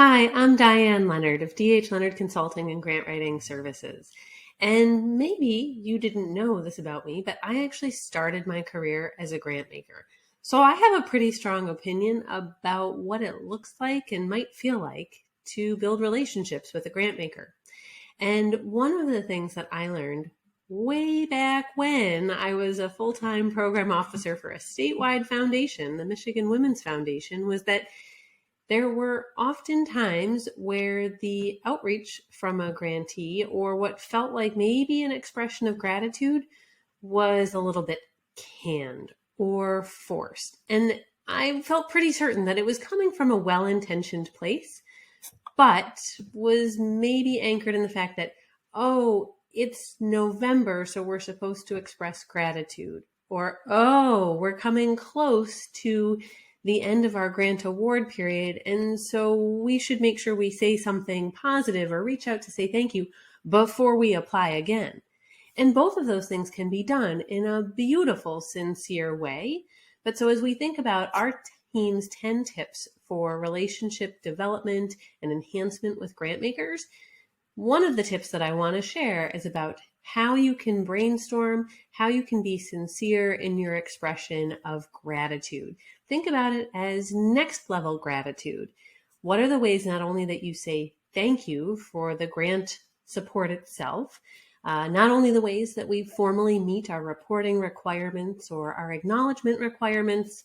Hi, I'm Diane Leonard of D.H. Leonard Consulting and Grant Writing Services. And maybe you didn't know this about me, but I actually started my career as a grant maker. So I have a pretty strong opinion about what it looks like and might feel like to build relationships with a grant maker. And one of the things that I learned way back when I was a full-time program officer for a statewide foundation, the Michigan Women's Foundation, was that there were often times where the outreach from a grantee or what felt like maybe an expression of gratitude was a little bit canned or forced. And I felt pretty certain that it was coming from a well-intentioned place, but was maybe anchored in the fact that, oh, it's November, so we're supposed to express gratitude. Or, oh, we're coming close to the end of our grant award period, and so we should make sure we say something positive or reach out to say thank you before we apply again. And both of those things can be done in a beautiful, sincere way. But so as we think about our team's 10 tips for relationship development and enhancement with grant makers, one of the tips that I want to share is about how you can brainstorm, how you can be sincere in your expression of gratitude. Think about it as next level gratitude. What are the ways not only that you say thank you for the grant support itself, not only the ways that we formally meet our reporting requirements or our acknowledgement requirements,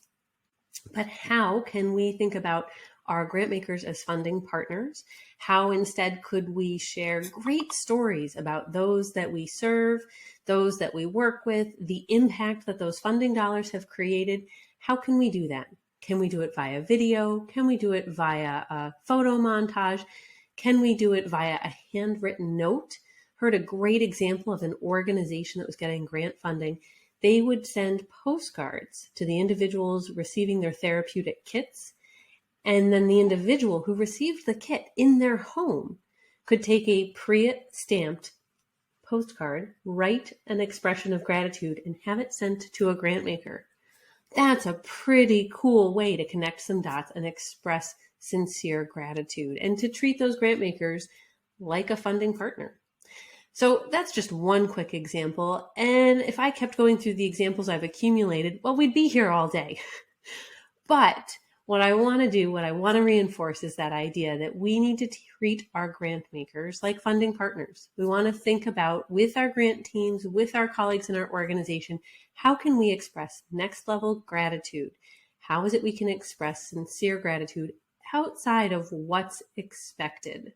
but how can we think about our grant makers as funding partners? How instead could we share great stories about those that we serve, those that we work with, the impact that those funding dollars have created? How can we do that? Can we do it via video? Can we do it via a photo montage? Can we do it via a handwritten note? Heard a great example of an organization that was getting grant funding. They would send postcards to the individuals receiving their therapeutic kits. And then the individual who received the kit in their home could take a pre-stamped postcard, write an expression of gratitude, and have it sent to a grant maker. That's a pretty cool way to connect some dots and express sincere gratitude and to treat those grant makers like a funding partner. So that's just one quick example. And if I kept going through the examples I've accumulated, well, we'd be here all day. But what I want to reinforce is that idea that we need to treat our grant makers like funding partners. We want to think about, with our grant teams, with our colleagues in our organization, how can we express next level gratitude? How is it we can express sincere gratitude outside of what's expected?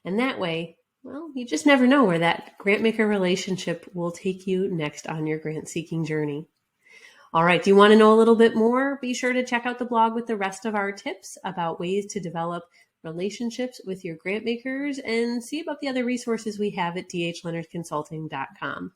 And that way, well, you just never know where that grant maker relationship will take you next on your grant seeking journey. All right, do you want to know a little bit more? Be sure to check out the blog with the rest of our tips about ways to develop relationships with your grant makers and see about the other resources we have at dhleonardconsulting.com.